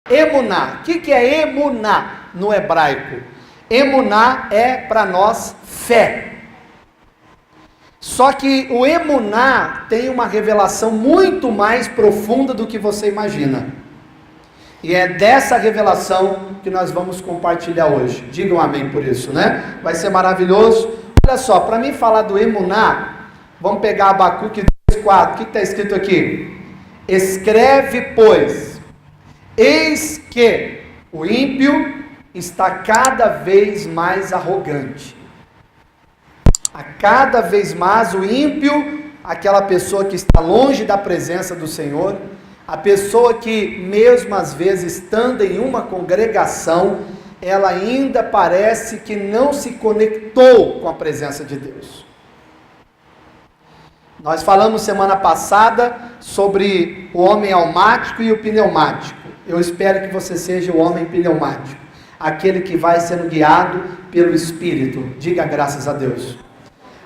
Emuná. O que é emuná no hebraico? Emuná é para nós fé. Só que o emuná tem uma revelação muito mais profunda do que você imagina. E é dessa revelação que nós vamos compartilhar hoje. Digam amém por isso, né? Vai ser maravilhoso. Olha só, para mim falar do emuná, vamos pegar Abacuque 2:4. O que está escrito aqui? Escreve, pois, eis que o ímpio está cada vez mais arrogante. A cada vez mais o ímpio, aquela pessoa que está longe da presença do Senhor, a pessoa que mesmo às vezes estando em uma congregação, ela ainda parece que não se conectou com a presença de Deus. Nós falamos semana passada sobre o homem almático e o pneumático. Eu espero que você seja o homem pneumático, aquele que vai sendo guiado pelo Espírito. Diga graças a Deus.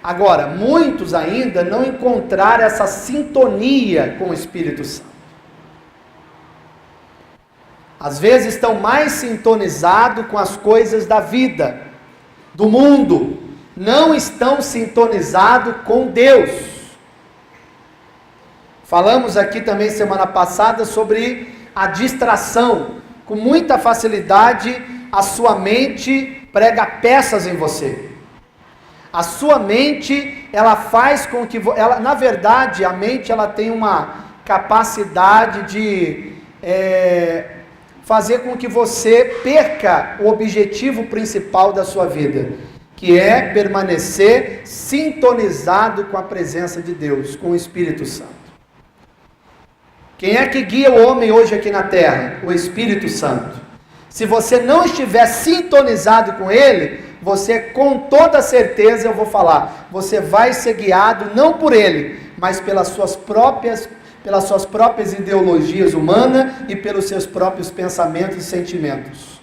Agora, muitos ainda não encontraram essa sintonia com o Espírito Santo. Às vezes estão mais sintonizados com as coisas da vida, do mundo. Não estão sintonizados com Deus. Falamos aqui também semana passada sobre a distração. Com muita facilidade, a sua mente prega peças em você. A sua mente, ela faz com que... na verdade, a mente ela tem uma capacidade de fazer com que você perca o objetivo principal da sua vida, que é permanecer sintonizado com a presença de Deus, com o Espírito Santo. Quem é que guia o homem hoje aqui na terra? O Espírito Santo. Se você não estiver sintonizado com Ele, você com toda certeza, eu vou falar, você vai ser guiado não por Ele, mas pelas suas próprias ideologias humanas e pelos seus próprios pensamentos e sentimentos.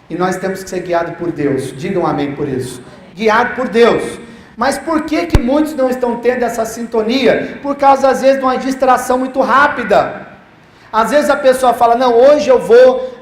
E nós temos que ser guiados por Deus. Digam amém por isso. Guiado por Deus. Mas por que muitos não estão tendo essa sintonia? Por causa, às vezes, de uma distração muito rápida. Às vezes a pessoa fala, não,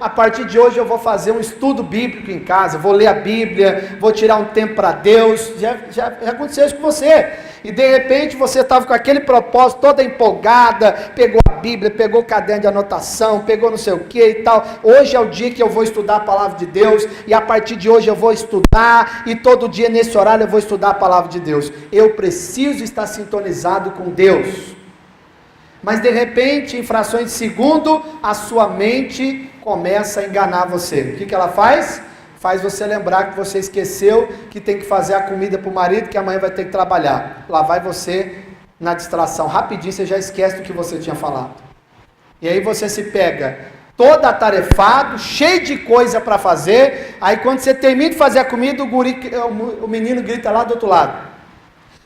a partir de hoje eu vou fazer um estudo bíblico em casa, vou ler a Bíblia, vou tirar um tempo para Deus. Já aconteceu isso com você. E de repente você estava com aquele propósito, toda empolgada, pegou a Bíblia, pegou o caderno de anotação, pegou não sei o que e tal. Hoje é o dia que eu vou estudar a palavra de Deus, e a partir de hoje eu vou estudar, e todo dia nesse horário eu vou estudar a palavra de Deus. Eu preciso estar sintonizado com Deus. Mas de repente, em frações de segundo, a sua mente começa a enganar você. O que ela faz? Faz você lembrar que você esqueceu que tem que fazer a comida para o marido, que amanhã vai ter que trabalhar. Lá vai você na distração. Rapidinho você já esquece do que você tinha falado. E aí você se pega todo atarefado, cheio de coisa para fazer. Aí quando você termina de fazer a comida, o menino grita lá do outro lado.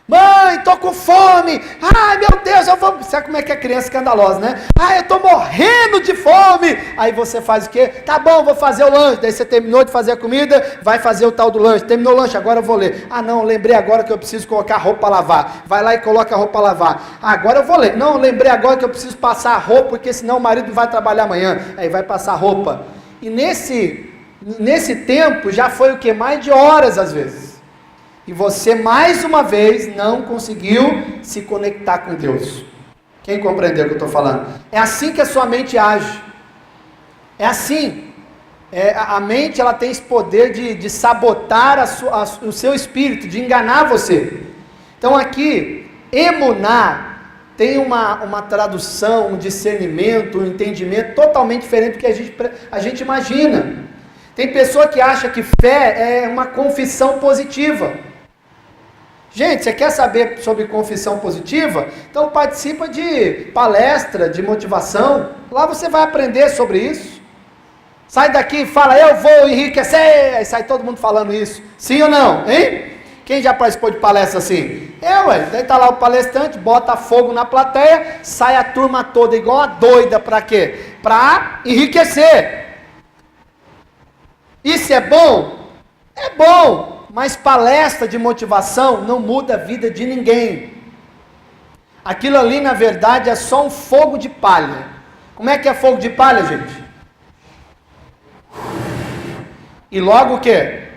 Mãe, tô com fome. Ai, meu Deus, eu vou... Sabe como é que é criança escandalosa, né? Ai, eu tô morrendo de fome. Aí você faz o quê? Tá bom, vou fazer o lanche. Daí você terminou de fazer a comida, vai fazer o tal do lanche. Terminou o lanche, agora eu vou ler. Ah, não, lembrei agora que eu preciso colocar a roupa para lavar. Vai lá e coloca a roupa para lavar. Ah, agora eu vou ler. Não, lembrei agora que eu preciso passar a roupa, porque senão o marido vai trabalhar amanhã. Aí vai passar a roupa. E nesse tempo, já foi o quê? Mais de horas às vezes. E você, mais uma vez, não conseguiu se conectar com Deus. Quem compreendeu o que eu estou falando? É assim que a sua mente age. É assim. A mente ela tem esse poder de sabotar o seu espírito, de enganar você. Então aqui, emuná tem uma tradução, um discernimento, um entendimento totalmente diferente do que a gente imagina. Tem pessoa que acha que fé é uma confissão positiva. Gente, você quer saber sobre confissão positiva? Então participa de palestra, de motivação. Lá você vai aprender sobre isso. Sai daqui e fala, eu vou enriquecer. Aí sai todo mundo falando isso. Sim ou não? Hein? Quem já participou de palestra assim? Daí está lá o palestrante, bota fogo na plateia, sai a turma toda igual a doida. Para quê? Para enriquecer. Isso é bom? É bom. Mas palestra de motivação não muda a vida de ninguém. Aquilo ali, na verdade, é só um fogo de palha. Como é que é fogo de palha, gente? E logo o quê?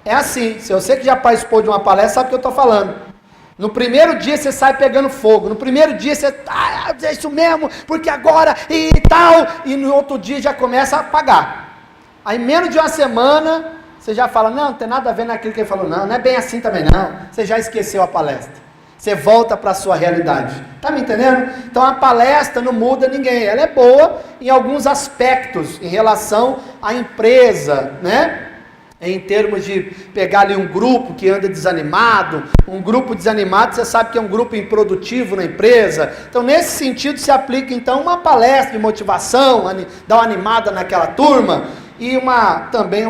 É assim, se você que já participou de uma palestra, sabe o que eu estou falando. No primeiro dia você sai pegando fogo, no primeiro dia você, é isso mesmo, porque agora e tal, e no outro dia já começa a apagar. Aí menos de uma semana, você já fala, não tem nada a ver naquilo que ele falou, não é bem assim também não, você já esqueceu a palestra. Você volta para a sua realidade. Está me entendendo? Então a palestra não muda ninguém. Ela é boa em alguns aspectos, em relação à empresa, né? Em termos de pegar ali um grupo que anda desanimado, um grupo desanimado, você sabe que é um grupo improdutivo na empresa. Então nesse sentido se aplica então uma palestra de motivação, dar uma animada naquela turma, e também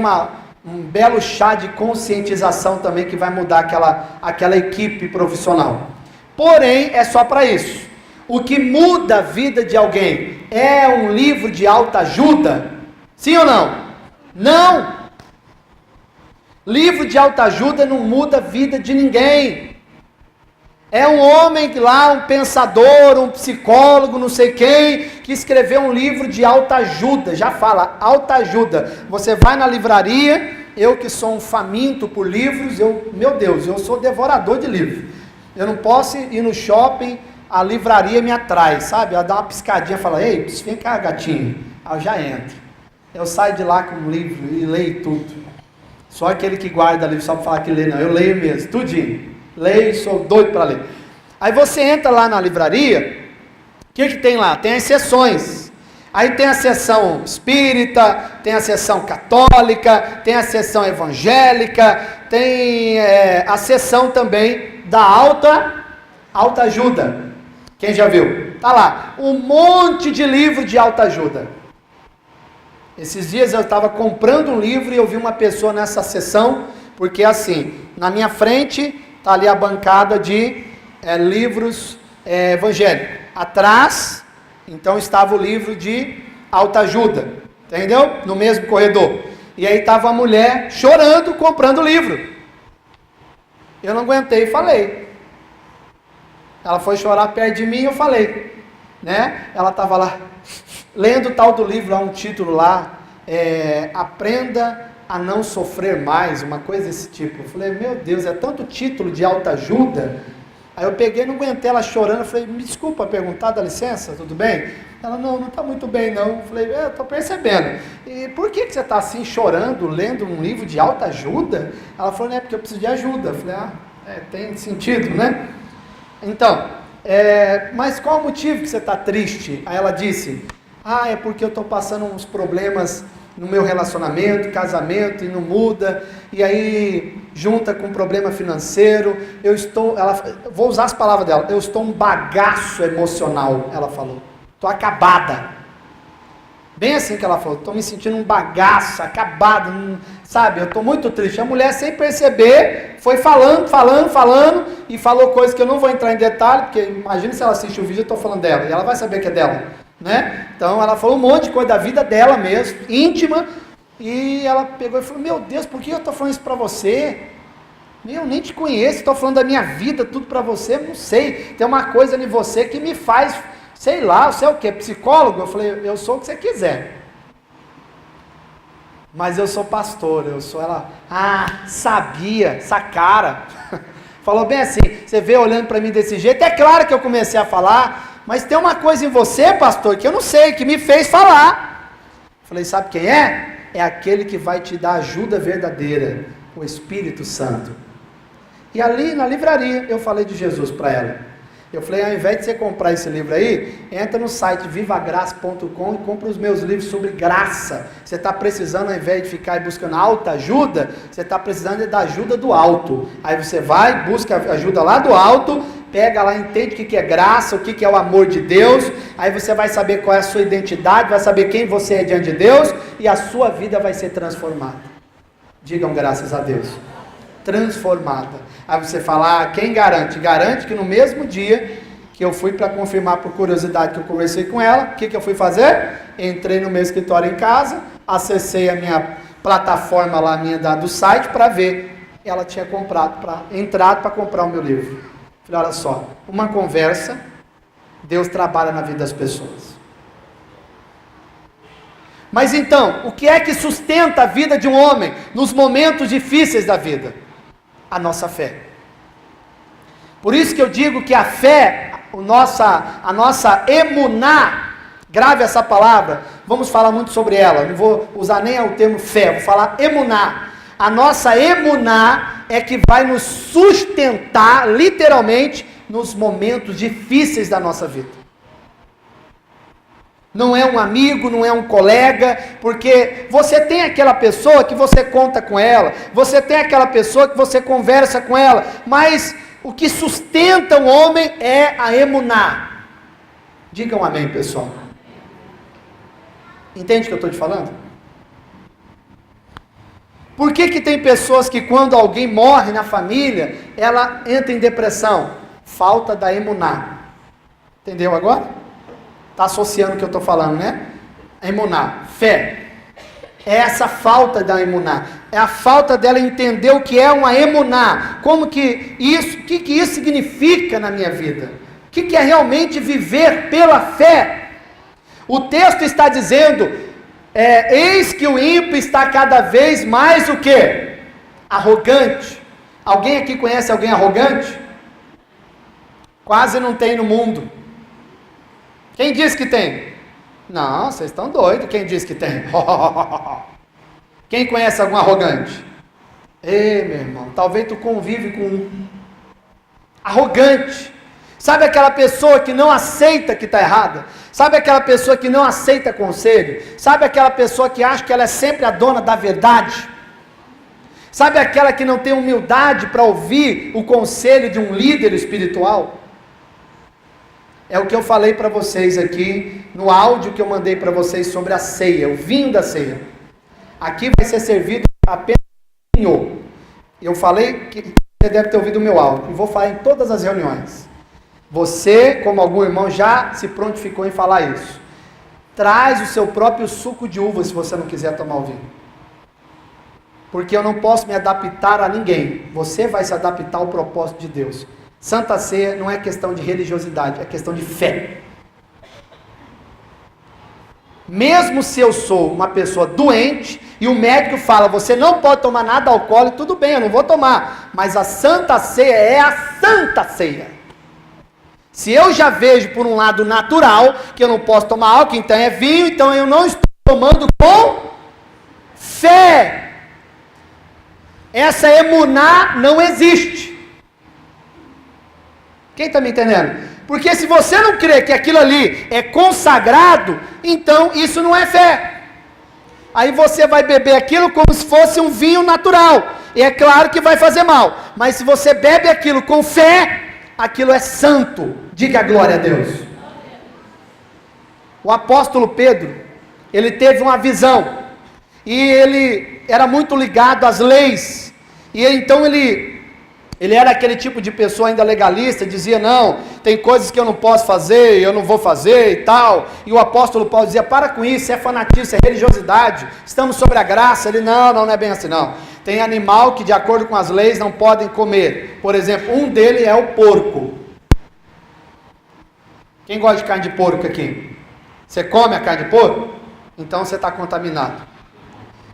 um belo chá de conscientização também que vai mudar aquela equipe profissional. Porém, é só para isso. O que muda a vida de alguém é um livro de autoajuda? Sim ou não? Não! Livro de autoajuda não muda a vida de ninguém. É um homem lá, um pensador, um psicólogo, não sei quem, que escreveu um livro de autoajuda. Já fala, autoajuda. Você vai na livraria, eu que sou um faminto por livros, meu Deus, eu sou devorador de livros. Eu não posso ir no shopping, a livraria me atrai, sabe? Ela dá uma piscadinha e fala, ei, vem cá, gatinho. Aí eu já entro. Eu saio de lá com um livro e leio tudo. Só aquele que guarda livro só para falar que lê, não. Eu leio mesmo, tudinho. Leio, sou doido para ler. Aí você entra lá na livraria, o que tem lá? Tem as seções. Aí tem a seção espírita, tem a seção católica, tem a seção evangélica, tem a seção também da autoajuda. Quem já viu? Tá lá, um monte de livro de autoajuda. Esses dias eu estava comprando um livro e eu vi uma pessoa nessa seção, porque assim, na minha frente está ali a bancada de livros evangélicos. Atrás, então, estava o livro de autoajuda, entendeu? No mesmo corredor. E aí estava a mulher chorando, comprando o livro. Eu não aguentei e falei. Ela foi chorar perto de mim e eu falei, né? Ela estava lá, lendo o tal do livro, lá um título lá, Aprenda a não sofrer mais, uma coisa desse tipo. Eu falei, meu Deus, é tanto título de autoajuda. Aí eu peguei, não aguentei ela chorando, eu falei, me desculpa perguntar, dá licença, tudo bem? Ela, não está muito bem não. Eu falei, eu estou percebendo. E por que você está assim chorando, lendo um livro de autoajuda? Ela falou, é porque eu preciso de ajuda. Eu falei, tem sentido, né? Então, mas qual o motivo que você está triste? Aí ela disse, é porque eu estou passando uns problemas no meu relacionamento, casamento, e não muda, e aí junta com problema financeiro, vou usar as palavras dela, eu estou um bagaço emocional, ela falou, estou acabada, bem assim que ela falou, estou me sentindo um bagaço, acabado, sabe, eu estou muito triste. A mulher, sem perceber, foi falando, e falou coisas que eu não vou entrar em detalhe, porque imagina se ela assiste o vídeo, eu estou falando dela, e ela vai saber que é dela, né? Então ela falou um monte de coisa da vida dela mesmo, íntima, e ela pegou e falou, meu Deus, por que eu estou falando isso para você? Eu nem te conheço, estou falando da minha vida, tudo para você, não sei, tem uma coisa em você que me faz, sei lá, você é o que? Psicólogo? Eu falei, eu sou o que você quiser, mas eu sou pastor, ela, sabia, essa cara, falou bem assim, você vê olhando para mim desse jeito, é claro que eu comecei a falar, mas tem uma coisa em você, pastor, que eu não sei, que me fez falar. Falei, sabe quem é? É aquele que vai te dar ajuda verdadeira, o Espírito Santo. E ali na livraria, eu falei de Jesus para ela. Eu falei, ao invés de você comprar esse livro aí, entra no site vivagraça.com e compra os meus livros sobre graça. Você está precisando, ao invés de ficar buscando autoajuda, você está precisando da ajuda do alto. Aí você vai, busca ajuda lá do alto, pega lá, entende o que é graça, o que é o amor de Deus, aí você vai saber qual é a sua identidade, vai saber quem você é diante de Deus, e a sua vida vai ser transformada. Digam graças a Deus. Transformada. Aí você fala, quem garante? Garante que no mesmo dia que eu fui para confirmar por curiosidade que eu conversei com ela, o que eu fui fazer? Entrei no meu escritório em casa, acessei a minha plataforma lá do site para ver. Ela tinha entrado para comprar o meu livro. Falei, olha só, uma conversa, Deus trabalha na vida das pessoas. Mas então, o que é que sustenta a vida de um homem nos momentos difíceis da vida? A nossa fé. Por isso que eu digo que a fé, a nossa emuná, grave essa palavra, vamos falar muito sobre ela, não vou usar nem o termo fé, vou falar emuná. A nossa emuná é que vai nos sustentar, literalmente, nos momentos difíceis da nossa vida. Não é um amigo, não é um colega, porque você tem aquela pessoa que você conta com ela, você tem aquela pessoa que você conversa com ela, mas o que sustenta o homem é a emuná. Digam amém, pessoal. Entende o que eu estou te falando? Por que tem pessoas que quando alguém morre na família, ela entra em depressão? Falta da emuná. Entendeu agora? Está associando o que eu estou falando, né? Emuná, fé. É essa falta da emuná. É a falta dela entender o que é uma emuná. Como que isso, o que isso significa na minha vida? O que é realmente viver pela fé? O texto está dizendo, eis que o ímpio está cada vez mais o quê? Arrogante. Alguém aqui conhece alguém arrogante? Quase não tem no mundo. Quem diz que tem? Não, vocês estão doidos. Quem diz que tem? Quem conhece algum arrogante? Ei, meu irmão, talvez tu convive com um arrogante. Sabe aquela pessoa que não aceita que está errada? Sabe aquela pessoa que não aceita conselho? Sabe aquela pessoa que acha que ela é sempre a dona da verdade? Sabe aquela que não tem humildade para ouvir o conselho de um líder espiritual? É o que eu falei para vocês aqui, no áudio que eu mandei para vocês sobre a ceia, o vinho da ceia. Aqui vai ser servido apenas vinho. Eu falei que você deve ter ouvido o meu áudio, e vou falar em todas as reuniões. Você, como algum irmão, já se prontificou em falar isso. Traz o seu próprio suco de uva, se você não quiser tomar o vinho. Porque eu não posso me adaptar a ninguém. Você vai se adaptar ao propósito de Deus. Santa Ceia não é questão de religiosidade, é questão de fé. Mesmo se eu sou uma pessoa doente e o médico fala, você não pode tomar nada alcoólico, tudo bem, eu não vou tomar. Mas a Santa Ceia é a Santa Ceia. Se eu já vejo por um lado natural, que eu não posso tomar álcool, então é vinho, então eu não estou tomando com fé. Essa emuná não existe. Quem está me entendendo? Porque se você não crê que aquilo ali é consagrado, então isso não é fé. Aí você vai beber aquilo como se fosse um vinho natural. E é claro que vai fazer mal. Mas se você bebe aquilo com fé, aquilo é santo. Diga a glória a Deus. O apóstolo Pedro, ele teve uma visão. E ele era muito ligado às leis. E então ele era aquele tipo de pessoa ainda legalista, dizia, não, tem coisas que eu não posso fazer, eu não vou fazer e tal. E o apóstolo Paulo dizia, para com isso, é fanatismo, é religiosidade, estamos sobre a graça. Ele, não é bem assim não. Tem animal que de acordo com as leis não podem comer. Por exemplo, um dele é o porco. Quem gosta de carne de porco aqui? Você come a carne de porco? Então você está contaminado.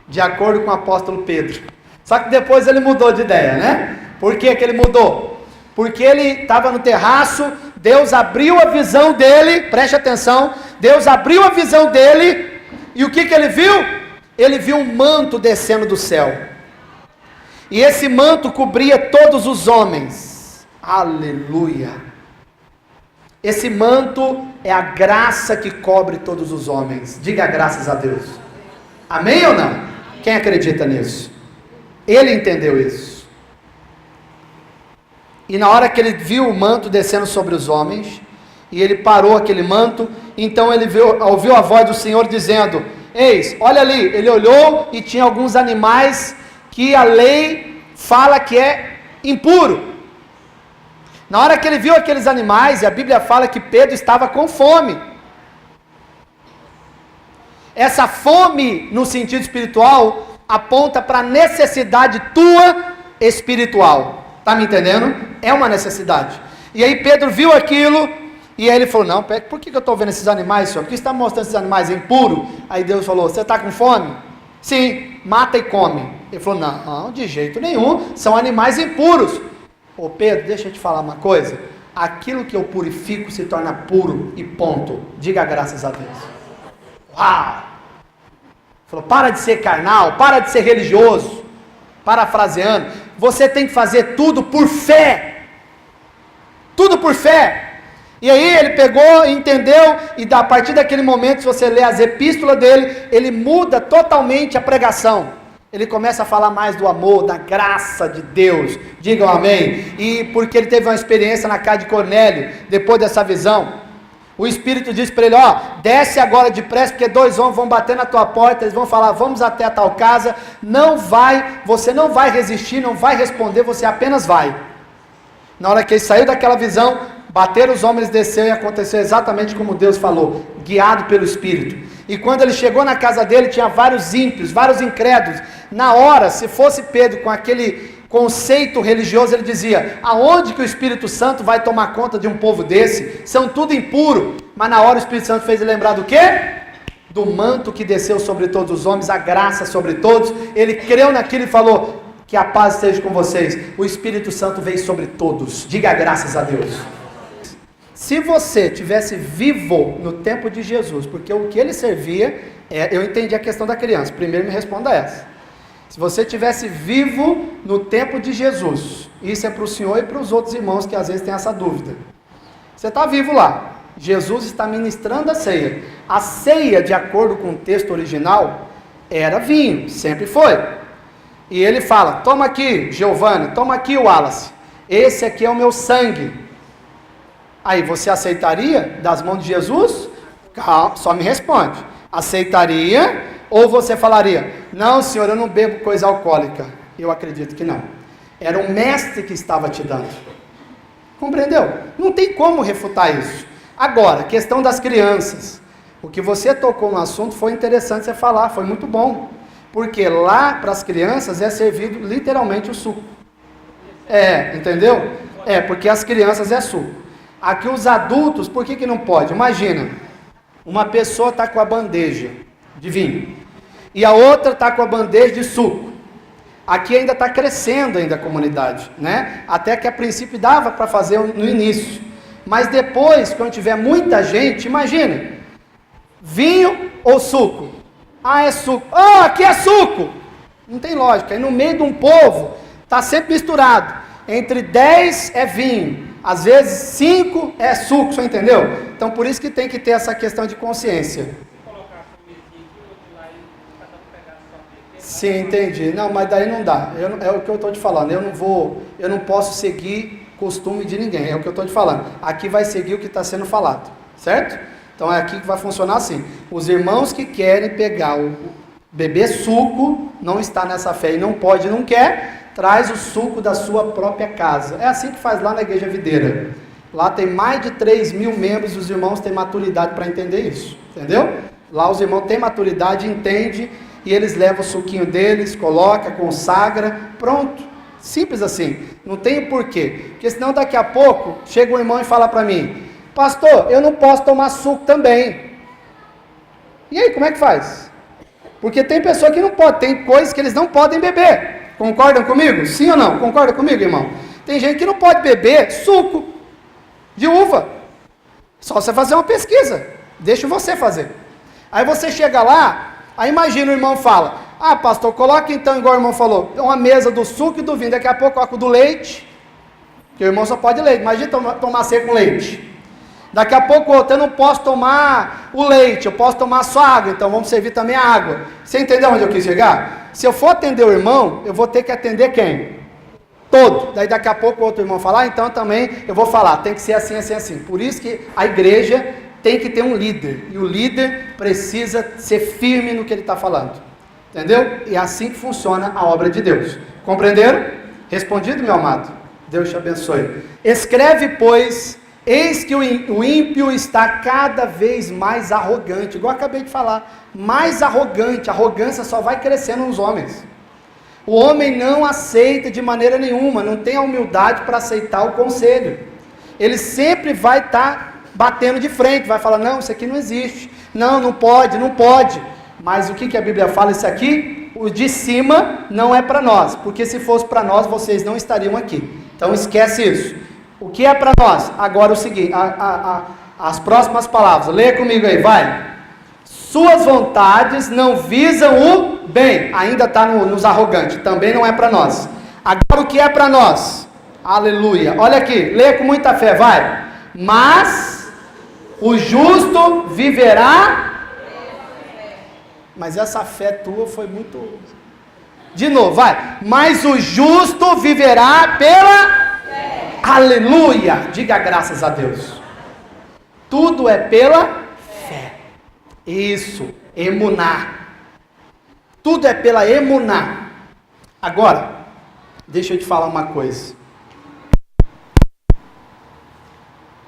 De acordo com o apóstolo Pedro. Só que depois ele mudou de ideia, né? Por que ele mudou? Porque ele estava no terraço, Deus abriu a visão dele, preste atenção, Deus abriu a visão dele, e o que ele viu? Ele viu um manto descendo do céu, e esse manto cobria todos os homens, aleluia, esse manto é a graça que cobre todos os homens, diga graças a Deus, amém ou não? Quem acredita nisso? Ele entendeu isso. E na hora que ele viu o manto descendo sobre os homens, e ele parou aquele manto, então ele ouviu a voz do Senhor dizendo, eis, olha ali, ele olhou e tinha alguns animais que a lei fala que é impuro. Na hora que ele viu aqueles animais, e a Bíblia fala que Pedro estava com fome. Essa fome, no sentido espiritual, aponta para a necessidade tua espiritual. Está me entendendo? É uma necessidade. E aí Pedro viu aquilo, E aí ele falou, não, por que eu estou vendo esses animais, Senhor? Por que você está mostrando esses animais impuros? Aí Deus falou, você está com fome? Sim, mata e come. Ele falou, não, de jeito nenhum, são animais impuros. Ô Pedro, deixa eu te falar uma coisa, aquilo que eu purifico se torna puro e ponto. Diga graças a Deus. Uau! Falou, para de ser carnal, para de ser religioso. Parafraseando, você tem que fazer tudo por fé. Tudo por fé. E aí ele pegou, entendeu, e a partir daquele momento, se você ler as epístolas dele, ele muda totalmente a pregação. Ele começa a falar mais do amor, da graça de Deus. Digam amém. E porque ele teve uma experiência na casa de Cornélio, depois dessa visão, o Espírito disse para ele, desce agora depressa, porque 2 homens vão bater na tua porta, eles vão falar, vamos até a tal casa, você não vai resistir, não vai responder, você apenas vai. Na hora que ele saiu daquela visão, bateram os homens, desceu e aconteceu exatamente como Deus falou, guiado pelo Espírito. E quando ele chegou na casa dele, tinha vários ímpios, vários incrédulos. Na hora, se fosse Pedro com aquele conceito religioso, ele dizia, aonde que o Espírito Santo vai tomar conta de um povo desse? São tudo impuro. Mas na hora o Espírito Santo fez ele lembrar do quê? Do manto que desceu sobre todos os homens, a graça sobre todos. Ele creu naquilo e falou, que a paz esteja com vocês. O Espírito Santo veio sobre todos. Diga graças a Deus. Se você tivesse vivo no tempo de Jesus, porque o que ele servia, eu entendi a questão da criança, primeiro me responda essa. Se você tivesse vivo no tempo de Jesus, isso é para o senhor e para os outros irmãos que às vezes têm essa dúvida. Você está vivo lá, Jesus está ministrando a ceia. A ceia, de acordo com o texto original, era vinho, sempre foi. E ele fala, toma aqui, Giovanni, toma aqui, Wallace, esse aqui é o meu sangue. Aí você aceitaria das mãos de Jesus? Calma, só me responde. Aceitaria ou você falaria, não senhor, eu não bebo coisa alcoólica? Eu acredito que não. Era o mestre que estava te dando. Compreendeu? Não tem como refutar isso. Agora, questão das crianças. O que você tocou no assunto foi interessante você falar, foi muito bom. Porque lá para as crianças é servido literalmente o suco. Entendeu? Porque as crianças é suco. Aqui os adultos, por que não pode? Imagina, uma pessoa está com a bandeja de vinho, e a outra está com a bandeja de suco. Aqui ainda está crescendo ainda a comunidade, né? Até que a princípio dava para fazer no início. Mas depois, quando tiver muita gente, imagina, vinho ou suco? É suco. Aqui é suco! Não tem lógica. Aí no meio de um povo, está sempre misturado. Entre 10 é vinho. Às vezes 5 é suco, você entendeu? Então por isso que tem que ter essa questão de consciência. Sim, entendi. Não, mas daí não dá. É o que eu estou te falando. Eu não posso seguir costume de ninguém. É o que eu estou te falando. Aqui vai seguir o que está sendo falado. Certo? Então é aqui que vai funcionar assim. Os irmãos que querem pegar beber suco, não está nessa fé e não pode, não quer, traz o suco da sua própria casa. É assim que faz lá na Igreja Videira. Lá tem mais de 3.000 membros, os irmãos têm maturidade para entender isso. Entendeu? Lá os irmãos têm maturidade, entendem, e eles levam o suquinho deles, coloca, consagra, pronto. Simples assim. Não tem porquê. Porque senão daqui a pouco, chega um irmão e fala para mim, pastor, eu não posso tomar suco também. E aí, como é que faz? Porque tem pessoa que não pode, tem coisas que eles não podem beber. Concordam comigo? Sim ou não? Concorda comigo, irmão? Tem gente que não pode beber suco de uva. Só você fazer uma pesquisa. Deixa você fazer. Aí você chega lá, aí imagina o irmão fala, pastor, coloca então, igual o irmão falou, uma mesa do suco e do vinho, daqui a pouco coloca o do leite, porque o irmão só pode leite. Imagina tomar seco com leite. Daqui a pouco outro, eu não posso tomar o leite, eu posso tomar só água, então vamos servir também a água. Você entendeu onde eu quis chegar? Se eu for atender o irmão, eu vou ter que atender quem? Todo. Daí daqui a pouco o outro irmão falar, então também eu vou falar, tem que ser assim, assim, assim. Por isso que a igreja tem que ter um líder, e o líder precisa ser firme no que ele está falando. Entendeu? E é assim que funciona a obra de Deus. Compreenderam? Respondido, meu amado? Deus te abençoe. Escreve, pois, eis que o ímpio está cada vez mais arrogante, igual eu acabei de falar, mais arrogante. A arrogância só vai crescendo nos homens. O homem não aceita de maneira nenhuma, não tem a humildade para aceitar o conselho. Ele sempre vai estar batendo de frente, vai falar, não, isso aqui não existe, não pode, não pode. Mas o que a Bíblia fala? Isso aqui, o de cima não é para nós, porque se fosse para nós, vocês não estariam aqui. Então esquece isso. O que é para nós? Agora o seguinte, as próximas palavras, leia comigo aí, vai. Suas vontades não visam o bem, ainda está nos arrogantes, também não é para nós. Agora o que é para nós? Aleluia, olha aqui, leia com muita fé, vai. Mas o justo viverá. Mas essa fé tua foi muito... De novo, vai. Mas o justo viverá pela... Aleluia, diga graças a Deus. Tudo é pela fé. Isso, emuná. Tudo é pela emuná. Agora, deixa eu te falar uma coisa.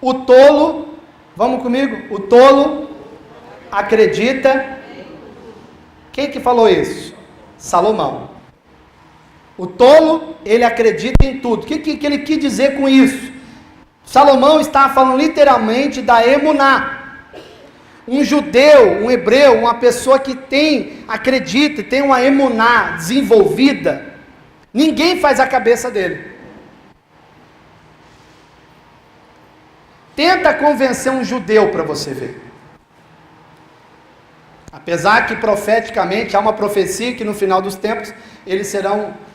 O tolo, vamos comigo? O tolo acredita. Quem que falou isso? Salomão. O tolo, ele acredita em tudo. O que ele quis dizer com isso? Salomão está falando literalmente da emuná. Um judeu, um hebreu, uma pessoa que acredita, tem uma emuná desenvolvida, ninguém faz a cabeça dele. Tenta convencer um judeu para você ver. Apesar que profeticamente há uma profecia que no final dos tempos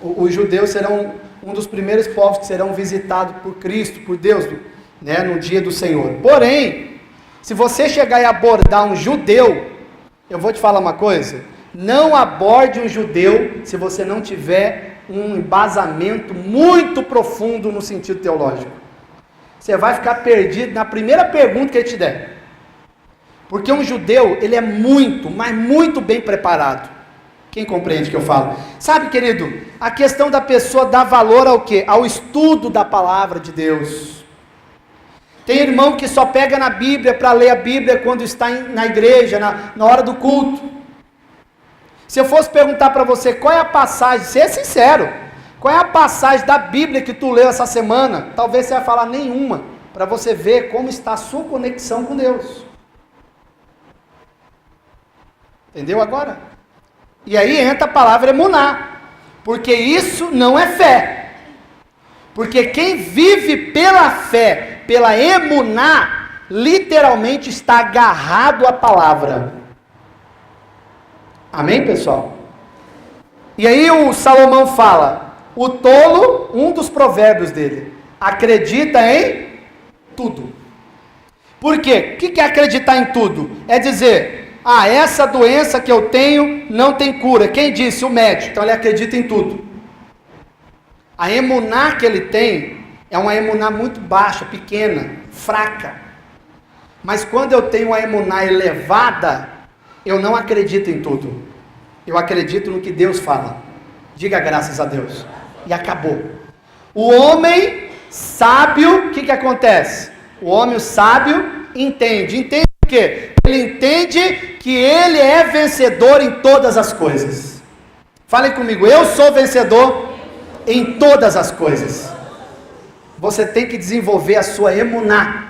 os judeus serão um dos primeiros povos que serão visitados por Cristo, por Deus, né, no dia do Senhor. Porém, se você chegar e abordar um judeu, eu vou te falar uma coisa, não aborde um judeu se você não tiver um embasamento muito profundo no sentido teológico. Você vai ficar perdido na primeira pergunta que ele te der. Porque um judeu, ele é muito, mas muito bem preparado. Quem compreende o que eu falo? Sabe, querido, a questão da pessoa dar valor ao quê? Ao estudo da palavra de Deus. Tem irmão que só pega na Bíblia para ler a Bíblia quando está na igreja, na hora do culto. Se eu fosse perguntar para você qual é a passagem, ser sincero, qual é a passagem da Bíblia que tu leu essa semana, talvez você vai falar nenhuma, para você ver como está a sua conexão com Deus. Entendeu agora? E aí entra a palavra emuná, porque isso não é fé. Porque quem vive pela fé, pela emuná, literalmente está agarrado à palavra. Amém, pessoal? E aí o Salomão fala, o tolo, um dos provérbios dele, acredita em tudo. Por quê? O que é acreditar em tudo? É dizer... essa doença que eu tenho não tem cura. Quem disse? O médico. Então ele acredita em tudo. A emuná que ele tem é uma emuná muito baixa, pequena, fraca. Mas quando eu tenho uma emuná elevada, eu não acredito em tudo. Eu acredito no que Deus fala. Diga graças a Deus. E acabou. O homem sábio, o que acontece? O homem sábio entende. Entende o quê? Ele entende que ele é vencedor em todas as coisas. Falem comigo, eu sou vencedor em todas as coisas. Você tem que desenvolver a sua emuná.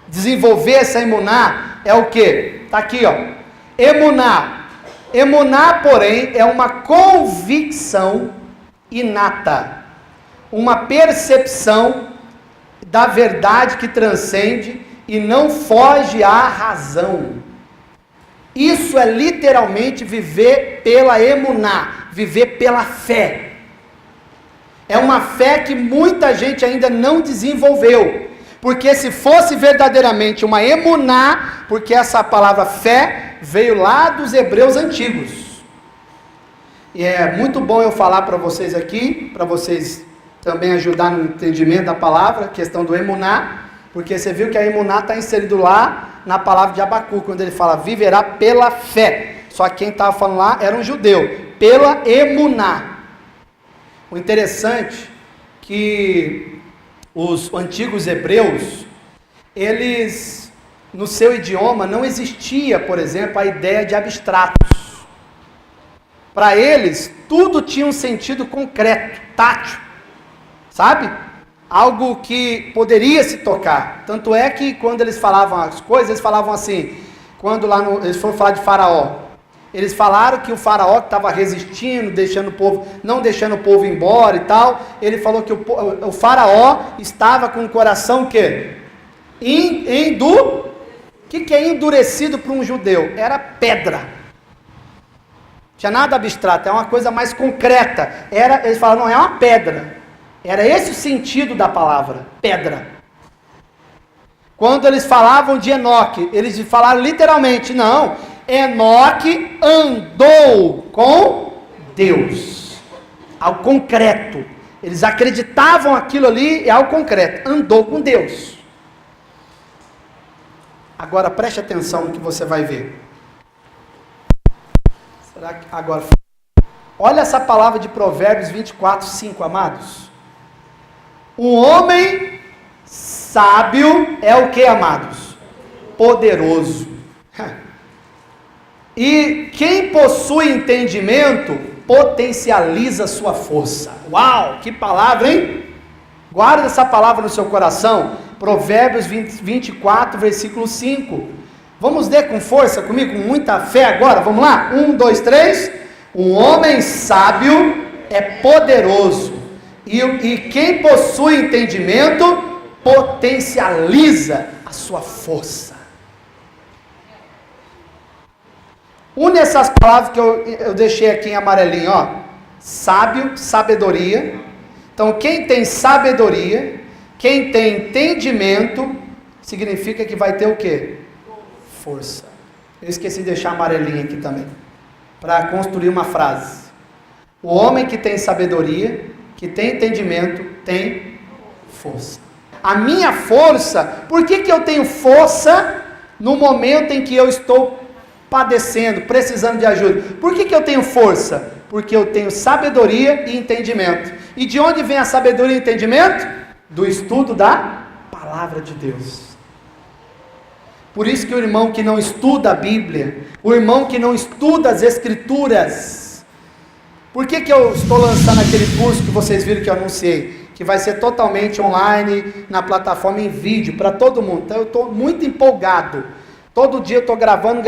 Desenvolver essa emuná é o quê? Está aqui, ó. Emuná. Emuná, porém, é uma convicção inata. Uma percepção da verdade que transcende e não foge à razão. Isso é literalmente viver pela emuná, viver pela fé. É uma fé que muita gente ainda não desenvolveu, porque se fosse verdadeiramente uma emuná, porque essa palavra fé veio lá dos hebreus antigos. E é muito bom eu falar para vocês aqui, para vocês também ajudar no entendimento da palavra, questão do emuná, porque você viu que a emuná está inserido lá na palavra de Abacuque, quando ele fala, viverá pela fé. Só que quem estava falando lá era um judeu, pela emuná. O interessante que os antigos hebreus, eles, no seu idioma, não existia, por exemplo, a ideia de abstratos. Para eles, tudo tinha um sentido concreto, tátil, sabe? algo que poderia se tocar. Tanto é que quando eles falavam as coisas, eles falavam assim, quando eles foram falar de Faraó, eles falaram que o Faraó estava resistindo, não deixando o povo embora e tal. Ele falou que o Faraó estava com o coração o quê? O que é endurecido para um judeu? Era pedra. Tinha nada abstrato, é uma coisa mais concreta. Eles falaram, não, é uma pedra. Era esse o sentido da palavra, pedra. Quando eles falavam de Enoque, eles falaram literalmente, não, Enoque andou com Deus. Ao concreto. Eles acreditavam aquilo ali, é ao concreto. Andou com Deus. Agora preste atenção no que você vai ver. Será que agora... Olha essa palavra de Provérbios 24, 5, amados. Um homem sábio é o que, amados? Poderoso. E quem possui entendimento potencializa sua força. Uau, que palavra, hein? Guarda essa palavra no seu coração. Provérbios 24, versículo 5. Vamos ler com força comigo, com muita fé agora? Vamos lá? 1, 2, 3. Um homem sábio é poderoso. E quem possui entendimento potencializa a sua força. Une essas palavras que eu deixei aqui em amarelinho, ó. Sábio, sabedoria. Então, quem tem sabedoria, quem tem entendimento, significa que vai ter o quê? Força. Eu esqueci de deixar amarelinho aqui também, para construir uma frase. O homem que tem sabedoria, que tem entendimento, tem força. A minha força, por que eu tenho força no momento em que eu estou padecendo, precisando de ajuda? Por que eu tenho força? Porque eu tenho sabedoria e entendimento. E de onde vem a sabedoria e entendimento? Do estudo da palavra de Deus. Por isso que o irmão que não estuda a Bíblia, o irmão que não estuda as Escrituras, por que eu estou lançando aquele curso que vocês viram que eu anunciei? Que vai ser totalmente online, na plataforma em vídeo, para todo mundo. Então eu estou muito empolgado. Todo dia eu estou gravando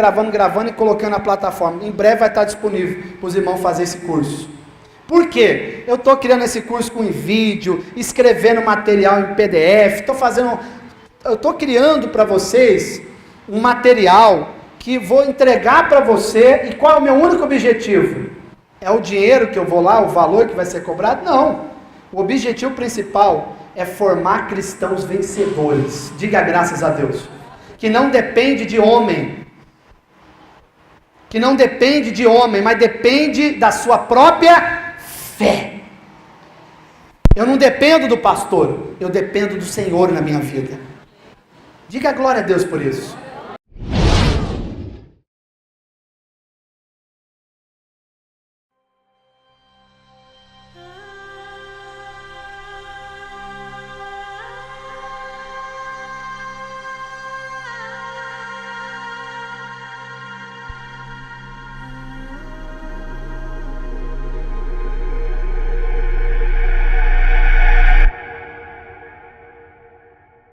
e colocando na plataforma. Em breve vai estar disponível para os irmãos fazer esse curso. Por quê? Eu estou criando esse curso com vídeo, escrevendo material em PDF, eu estou criando para vocês um material que vou entregar para você. E qual é o meu único objetivo? É o dinheiro que eu vou lá, o valor que vai ser cobrado? Não. O objetivo principal é formar cristãos vencedores. Diga graças a Deus. Que não depende de homem. Que não depende de homem, mas depende da sua própria fé. Eu não dependo do pastor, eu dependo do Senhor na minha vida. Diga glória a Deus por isso.